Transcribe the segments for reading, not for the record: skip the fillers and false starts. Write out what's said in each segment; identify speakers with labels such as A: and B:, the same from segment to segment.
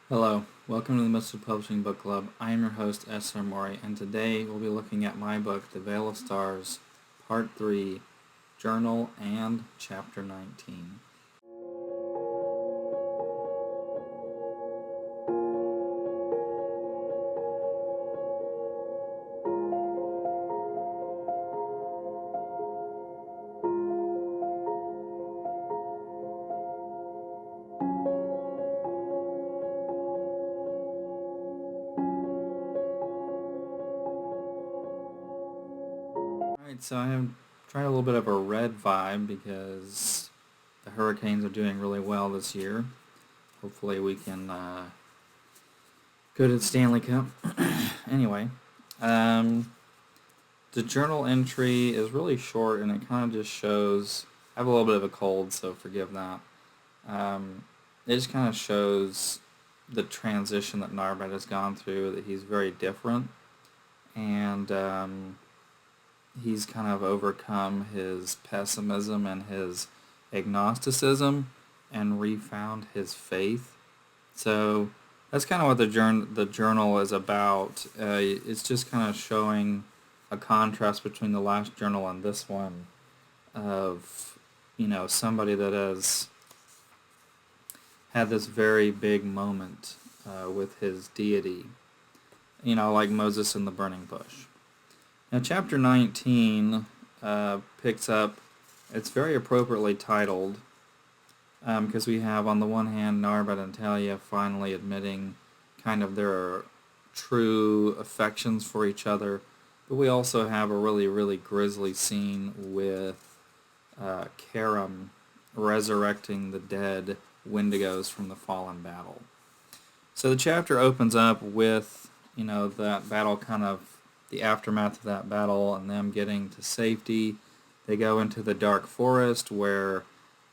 A: Hello, welcome to the Mistwood Publishing Book Club. I am your host, S.R. Mowry, and today we'll be looking at my book, The Veil of Stars, Part 3, Journal and Chapter 19. Alright, so I have tried a little bit of a red vibe because the Hurricanes are doing really well this year. Hopefully we can go to the Stanley Cup. Anyway, the journal entry is really short and it kind of just shows... I have a little bit of a cold, so forgive that. It just kind of shows the transition that Narbad has gone through, that he's very different, and he's kind of overcome his pessimism and his agnosticism and refound his faith. So that's kind of what the journal is about. It's just kind of showing a contrast between the last journal and this one of, somebody that has had this very big moment with his deity, like Moses in the burning bush. Now, chapter 19 picks up, it's very appropriately titled, because we have, on the one hand, Narbad and Talia finally admitting kind of their true affections for each other, but we also have a really, really grisly scene with Karam resurrecting the dead Wendigos from the fallen battle. So the chapter opens up with, that battle the aftermath of that battle and them getting to safety. They go into the dark forest where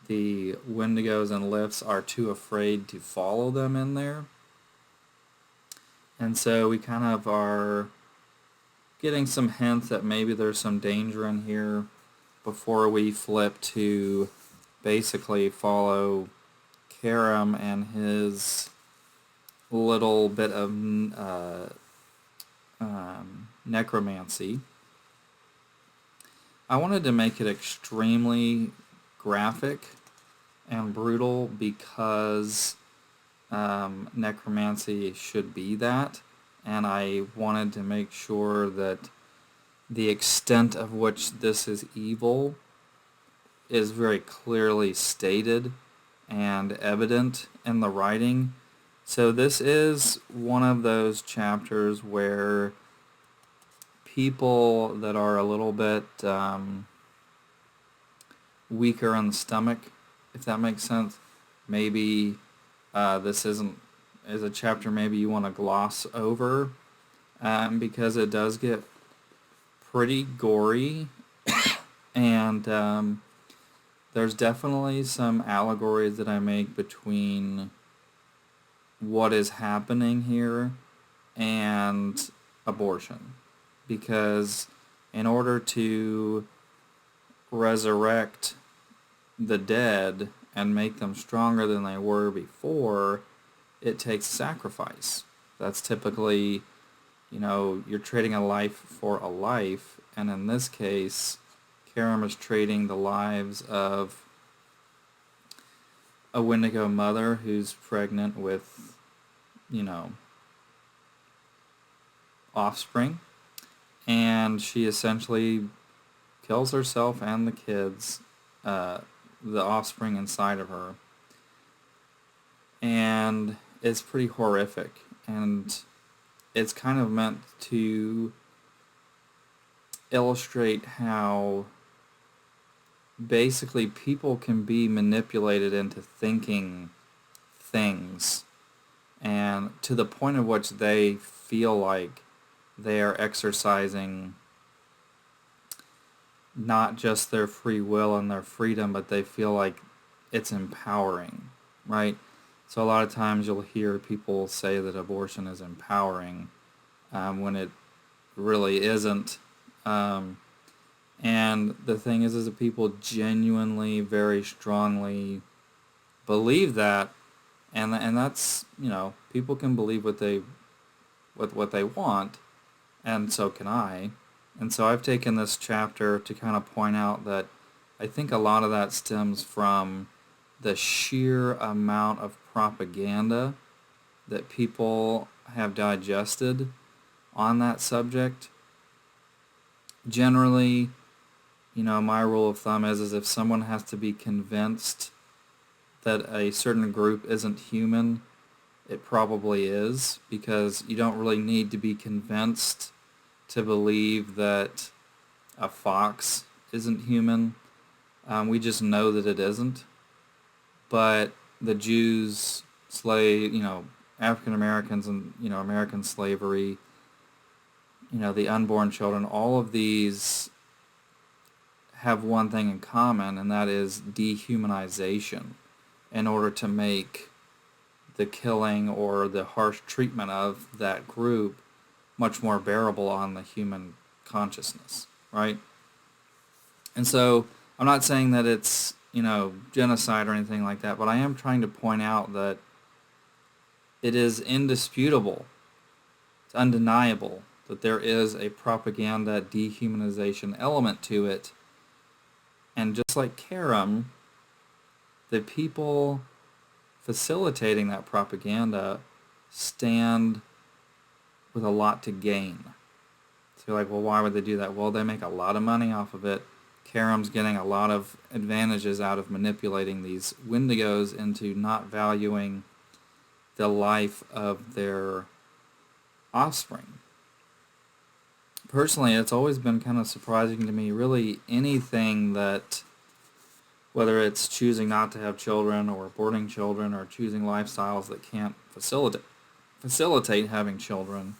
A: the Wendigos and Lifts are too afraid to follow them in there. And so we kind of are getting some hints that maybe there's some danger in here before we flip to basically follow Karam and his little bit of necromancy. I wanted to make it extremely graphic and brutal because necromancy should be that, and I wanted to make sure that the extent of which this is evil is very clearly stated and evident in the writing. So this is one of those chapters where people that are a little bit weaker on the stomach, if that makes sense, maybe this is a chapter maybe you want to gloss over, because it does get pretty gory, and there's definitely some allegories that I make between what is happening here and abortion. Because in order to resurrect the dead and make them stronger than they were before, it takes sacrifice. That's typically, you're trading a life for a life, and in this case, Karam is trading the lives of a Wendigo mother who's pregnant with, offspring, and she essentially kills herself and the kids, the offspring inside of her, and it's pretty horrific, and it's kind of meant to illustrate how basically people can be manipulated into thinking things, and to the point of which they feel like they are exercising not just their free will and their freedom, but they feel like it's empowering, right? So a lot of times you'll hear people say that abortion is empowering, when it really isn't. And the thing is that people genuinely, very strongly believe that, and that's, people can believe what they want, and so can I. And so I've taken this chapter to kind of point out that I think a lot of that stems from the sheer amount of propaganda that people have digested on that subject. Generally, my rule of thumb is if someone has to be convinced that a certain group isn't human, it probably is, because you don't really need to be convinced to believe that a fox isn't human. We just know that it isn't. But the Jews, African Americans, and American slavery, the unborn children, all of these have one thing in common, and that is dehumanization, in order to make the killing or the harsh treatment of that group much more bearable on the human consciousness, right? And so I'm not saying that it's, genocide or anything like that, but I am trying to point out that it is indisputable, it's undeniable that there is a propaganda dehumanization element to it. And just like Karam, the people facilitating that propaganda stand with a lot to gain. So you're like, well, why would they do that? Well, they make a lot of money off of it. Karam's getting a lot of advantages out of manipulating these Wendigos into not valuing the life of their offspring. Personally, it's always been kind of surprising to me, really, anything that, whether it's choosing not to have children or aborting children or choosing lifestyles that can't facilitate having children,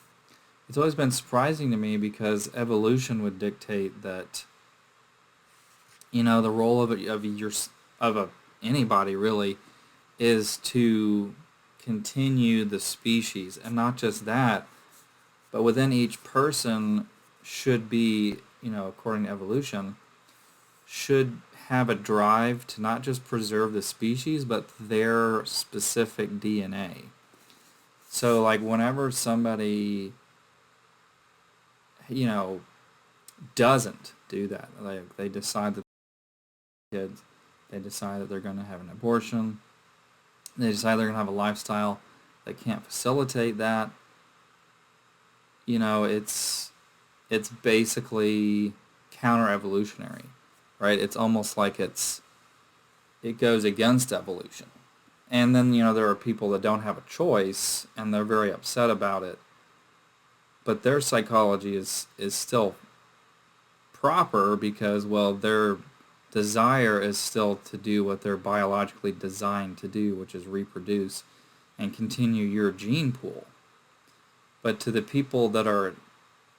A: it's always been surprising to me, because evolution would dictate that, the role of anybody really is to continue the species. And not just that, but within each person should be, according to evolution, should have a drive to not just preserve the species, but their specific DNA. So, like, whenever somebody, doesn't do that, like, they decide that kids, they decide that they're going to have an abortion, they decide they're going to have a lifestyle that can't facilitate that, it's basically counter-evolutionary, right? It's almost like it goes against evolution. And then, there are people that don't have a choice, and they're very upset about it, but their psychology is still proper, because, well, their desire is still to do what they're biologically designed to do, which is reproduce and continue your gene pool. But to the people that are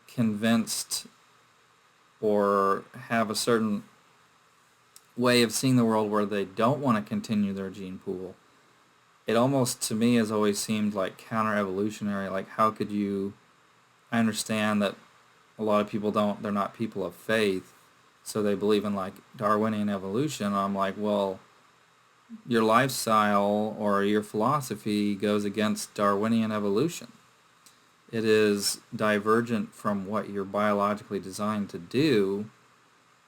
A: convinced or have a certain way of seeing the world where they don't want to continue their gene pool, it almost, to me, has always seemed like counter-evolutionary. Like, how could you... I understand that a lot of people they're not people of faith, so they believe in, like, Darwinian evolution. I'm like, well, your lifestyle or your philosophy goes against Darwinian evolution. It is divergent from what you're biologically designed to do.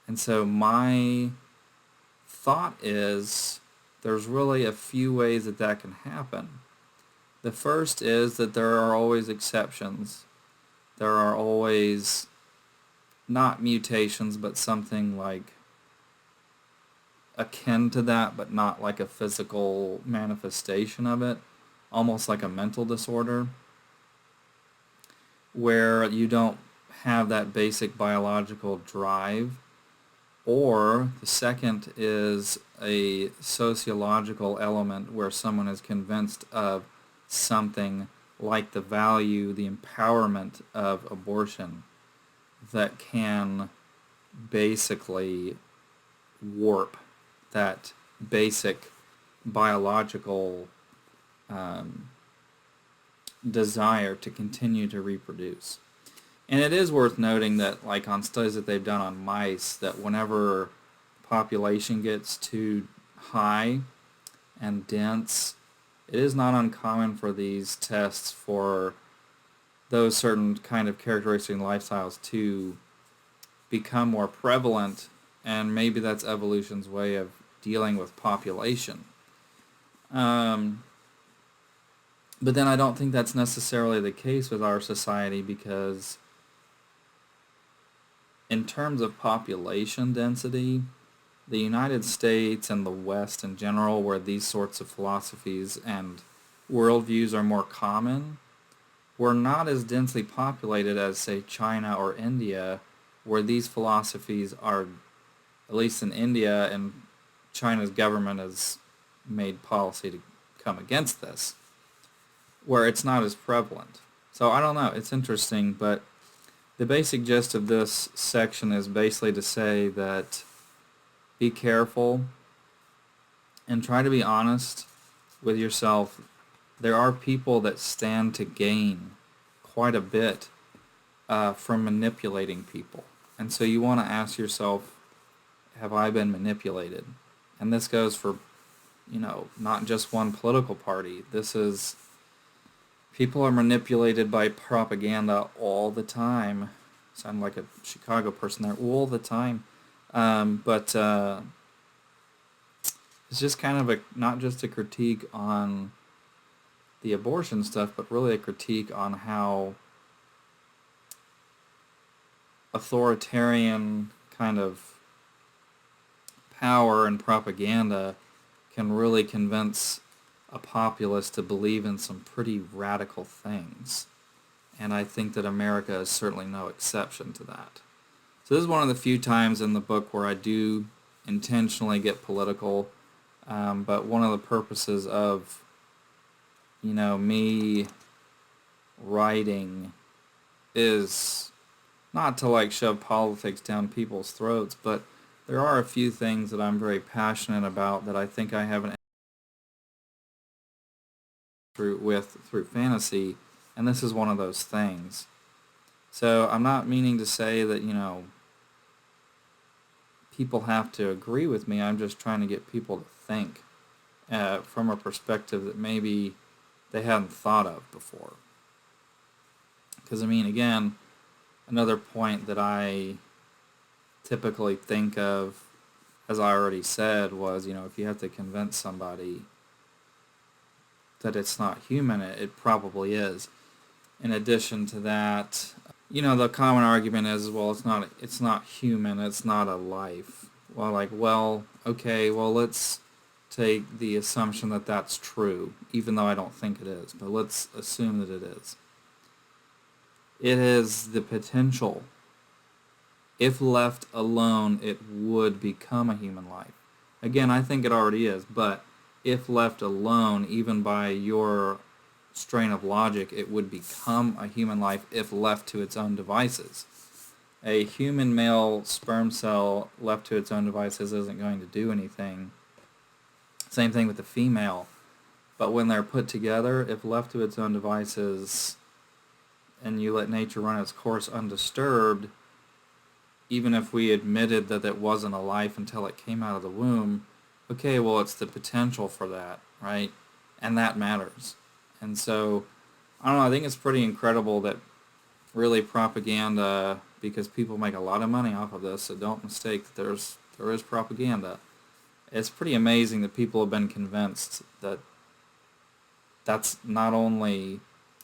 A: And so my thought is there's really a few ways that can happen. The first is that there are always exceptions. There are always not mutations, but something like akin to that, but not like a physical manifestation of it, almost like a mental disorder, where you don't have that basic biological drive. Or the second is a sociological element, where someone is convinced of something like the value, the empowerment of abortion, that can basically warp that basic biological desire to continue to reproduce. And it is worth noting that, like, on studies that they've done on mice, that whenever population gets too high and dense, it is not uncommon for these tests for those certain kind of characteristic lifestyles to become more prevalent, and maybe that's evolution's way of dealing with population. Um, but then I don't think that's necessarily the case with our society, because in terms of population density, the United States and the West in general, where these sorts of philosophies and worldviews are more common, we're not as densely populated as, say, China or India, where these philosophies are, at least in India, and China's government has made policy to come against this, where it's not as prevalent. So I don't know, it's interesting, but the basic gist of this section is basically to say that be careful and try to be honest with yourself. There are people that stand to gain quite a bit from manipulating people. And so you want to ask yourself, have I been manipulated? And this goes for, not just one political party. This is, people are manipulated by propaganda all the time. Sound like a Chicago person there, all the time. But it's just kind of not just a critique on the abortion stuff, but really a critique on how authoritarian kind of power and propaganda can really convince a populace to believe in some pretty radical things. And I think that America is certainly no exception to that. So this is one of the few times in the book where I do intentionally get political, but one of the purposes of, me writing is not to shove politics down people's throats, but there are a few things that I'm very passionate about that I think I have an through fantasy, and this is one of those things. So I'm not meaning to say that, people have to agree with me. I'm just trying to get people to think from a perspective that maybe they hadn't thought of before. Because, again, another point that I typically think of, as I already said, was, if you have to convince somebody that it's not human, it probably is. In addition to that, the common argument is, well, it's not human, it's not a life. Well, okay, let's take the assumption that that's true, even though I don't think it is, but let's assume that it is. It has the potential, if left alone, it would become a human life. Again, I think it already is, but if left alone, even by your strain of logic, it would become a human life if left to its own devices. A human male sperm cell left to its own devices isn't going to do anything. Same thing with the female. But when they're put together, if left to its own devices and you let nature run its course undisturbed, even if we admitted that it wasn't a life until it came out of the womb, okay, well, it's the potential for that, right? And that matters. And so, I don't know, I think it's pretty incredible that really propaganda, because people make a lot of money off of this, so don't mistake that there is propaganda. It's pretty amazing that people have been convinced that that's not only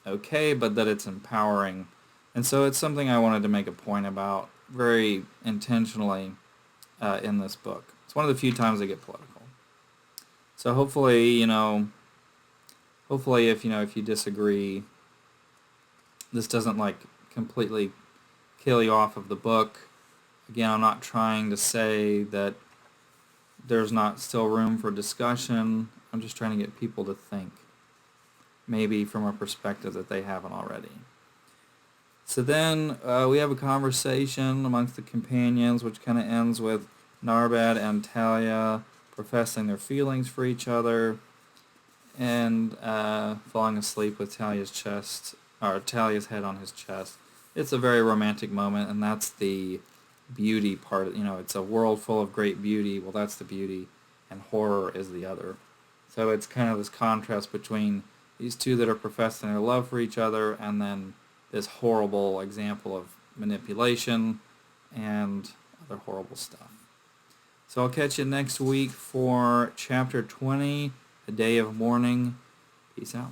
A: okay, but that it's empowering. And so it's something I wanted to make a point about very intentionally in this book. It's one of the few times I get political. So hopefully, if you disagree, this doesn't completely kill you off of the book. Again, I'm not trying to say that there's not still room for discussion. I'm just trying to get people to think, maybe from a perspective that they haven't already. So then we have a conversation amongst the companions, which kind of ends with Narbad and Talia professing their feelings for each other, and falling asleep with Talia's head on his chest. It's a very romantic moment, and that's the beauty part. It's a world full of great beauty. Well, that's the beauty, and horror is the other So it's kind of this contrast between these two that are professing their love for each other, and then this horrible example of manipulation and other horrible stuff. So I'll catch you next week for Chapter 20, A Day of Mourning. Peace out.